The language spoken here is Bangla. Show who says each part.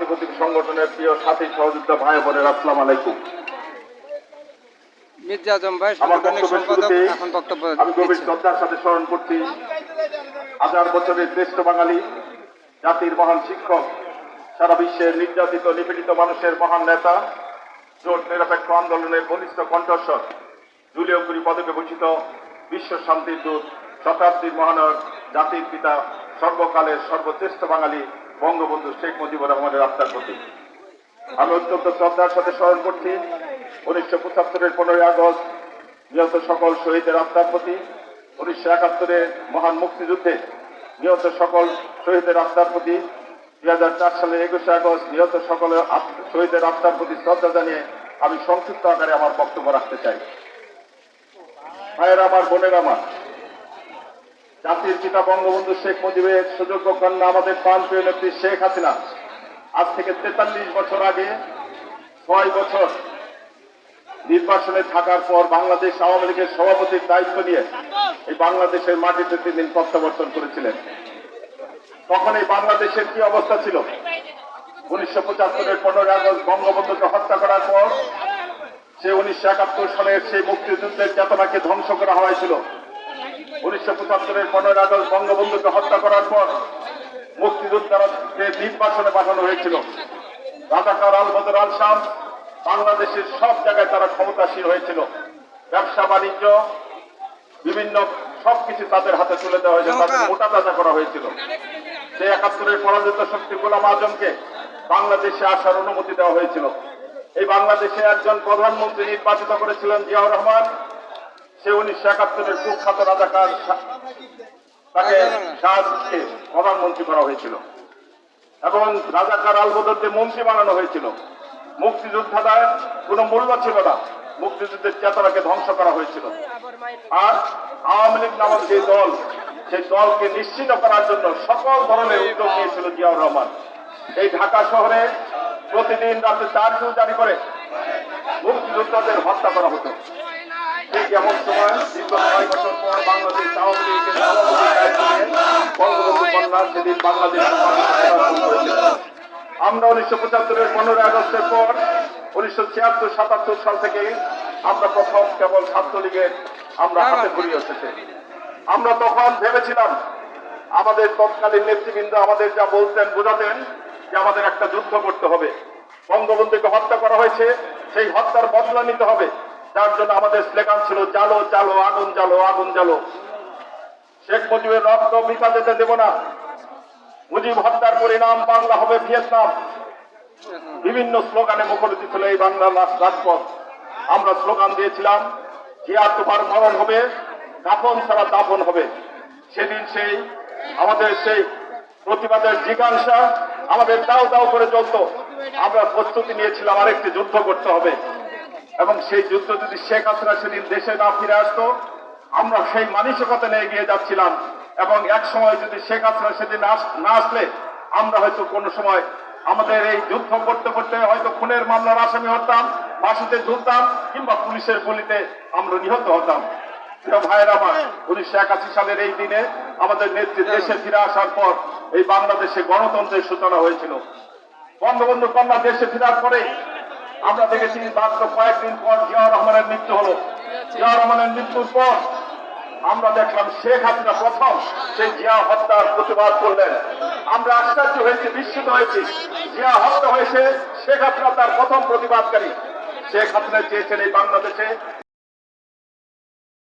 Speaker 1: আন্তর্জাতিক সংগঠনের প্রিয় সাথী সহযোদ্ধা ভাই বোনের আসসালামু আলাইকুম।
Speaker 2: মির্জা আজম ভাই
Speaker 1: আমার
Speaker 2: সাংগঠনিক সম্পাদক এখন বক্তব্য
Speaker 1: আমি গভীর
Speaker 2: দিচ্ছেন।
Speaker 1: শ্রদ্ধার সাথে স্মরণ করছি হাজার বছরের শ্রেষ্ঠ বাঙালি, জাতির মহান শিক্ষক, সারা বিশ্বের নির্যাতিত নিপীড়িত মানুষের মহান নেতা, জোট নিরপেক্ষ আন্দোলনের বলিষ্ঠ কণ্ঠস্বর, জুলিও কুরি পদকে ভূষিত বিশ্ব শান্তির দূত, শতাব্দীর মহানায়ক, জাতির পিতা, সর্বকালের সর্বশ্রেষ্ঠ বাঙালি বঙ্গবন্ধু শেখ মুজিবুর রহমানের আত্মার প্রতি আমি অত্যন্ত শ্রদ্ধার সাথে স্মরণ করছি 1975-এর 15ই আগস্ট নিহত সকল শহীদের আত্মার প্রতি, 1971-এর মহান মুক্তিযুদ্ধে নিহত সকল শহীদের আত্মার প্রতি, 2004 সালের 21শে আগস্ট নিহত সকল শহীদের আত্মার প্রতি শ্রদ্ধা জানিয়ে আমি সংক্ষিপ্ত আকারে আমার বক্তব্য রাখতে চাই। ভাইয়েরা আমার, বোনের আমার, জাতির পিতা বঙ্গবন্ধু শেখ মুজিবের সুযোগ্য কন্যা আমাদের প্রাণপ্রিয় নেত্রী শেখ হাসিনা আজ থেকে 43 বছর আগে 6 বছর নির্বাচনে থাকার পর বাংলাদেশ আওয়ামী লীগের সভাপতির দায়িত্ব নিয়ে এই বাংলাদেশের মাটিতে তিনি প্রত্যাবর্তন করেছিলেন। তখন এই বাংলাদেশের কি অবস্থা ছিল? 1975-এর 15ই আগস্ট বঙ্গবন্ধুকে হত্যা করার পর সে 1971 সালের সেই মুক্তিযুদ্ধের চেতনাকে ধ্বংস করা হয়েছিল। 1975-এর 15ই আগস্ট বঙ্গবন্ধুকে হত্যা করার পর মুক্তিযোদ্ধাকে নির্বাচনে পাঠানো হয়েছিল। রাজাকার আল বদর আল শাম বাংলাদেশের সব জায়গায় তারা ক্ষমতাসীন হয়েছিল। ব্যবসা বাণিজ্য বিভিন্ন সবকিছু তাদের হাতে তুলে দেওয়া হয়েছিল, তাদের মোটা তাজা করা হয়েছিল। সেই 71-এর পরাজিত শক্তি গোলাম আজমকে বাংলাদেশে আসার অনুমতি দেওয়া হয়েছিল। এই বাংলাদেশে একজন প্রধানমন্ত্রী নির্বাচিত করেছিলেন জিয়াউর রহমান। সে 1971-এর কুখ্যাত রাজাকার তাকে শাহকে প্রধানমন্ত্রী করা হয়েছিল এবং রাজাকার আল বদরকে মন্ত্রী বানানো হয়েছিল। মুক্তিযোদ্ধাদের কোনো মূল্য ছিল না, মুক্তিযুদ্ধের চেতনাকে ধ্বংস করা হয়েছিল। আর আওয়ামী লীগ নামক যে দল, সেই দলকে নিশ্চিত করার জন্য সকল ধরনের উদ্যোগ নিয়েছিল জিয়াউর রহমান। এই ঢাকা শহরে প্রতিদিন রাতে কারফিউ জারি করে মুক্তিযোদ্ধাদের হত্যা করা হতো। ঠিক এমন সময় দীর্ঘ 6 বছর পর বাংলাদেশ আওয়ামী লীগের সভাপতির দায়িত্ব নিয়ে বঙ্গবন্ধু কন্যা সেদিন বাংলাদেশ আমরা 1975-এর 15ই আগস্টের পর 1976-77 সাল থেকে আমরা প্রথম কেবল ছাত্রলীগের আমরা হাতে ঘুরিয়ে এসেছে। আমরা তখন ভেবেছিলাম আমাদের তৎকালীন নেতৃবৃন্দ আমাদের যা বলতেন, বোঝাতেন যে আমাদের একটা যুদ্ধ করতে হবে, বঙ্গবন্ধুকে হত্যা করা হয়েছে, সেই হত্যার বদলা নিতে হবে। যার জন্য আমাদের স্লোগান ছিল জালো জালো আগুন জালো আগুন জালো। শেখ মুজিবের রক্ত বৃথা যেতে দেব না, মুজিব হত্যার পরিণাম বাংলা হবে ভিয়েতনাম। বিভিন্ন স্লোগানে মুখরিত ছিল এই বাংলার রাজপথ। আমরা স্লোগান দিয়েছিলাম জিয়া তোমার মরণ হবে, দাফন ছাড়া দাফন হবে। সেদিন সেই আমাদের সেই প্রতিবাদের জিজ্ঞাসা আমাদের দাও দাও করে চলত। আমরা প্রস্তুতি নিয়েছিলাম আরেকটি যুদ্ধ করতে হবে এবং সেই যুদ্ধ যদি শেখ হাসিনা সেদিন দেশে না ফিরে আসতো, আমরা সেই মানসিকতা নিয়ে এগিয়ে যাচ্ছিলাম এবং এক সময় যদি শেখ হাসিনা সেদিন না আসলে আমরা হয়তো কোনো সময় আমাদের এই যুদ্ধ করতে করতে হয়তো খুনের মামলার আসামি হতাম, ফাঁসিতে ঝুলতাম কিংবা পুলিশের গুলিতে আমরা নিহত হতাম। ভাইয়ের আমার, 1981 সালের এই দিনে আমাদের নেত্রী দেশে ফিরে আসার পর এই বাংলাদেশে গণতন্ত্রের সূচনা হয়েছিল। বঙ্গবন্ধু কন্যা দেশে ফেরার পরে আমরা দেখেছি মাত্র কয়েকদিন পর জিয়াউর রহমানের মৃত্যু হলো। জিয়াউর রহমানের মৃত্যুর পর আমরা দেখলাম শেখ হাসিনা প্রথম সেই জিয়া হত্যার প্রতিবাদ করলেন। আমরা আশ্চর্য হয়েছি, বিস্মিত হয়েছি। জিয়া হত্যা হয়েছে, শেখ হাসিনা তার প্রথম প্রতিবাদকারী। শেখ হাসিনা চেয়েছেন এই বাংলাদেশে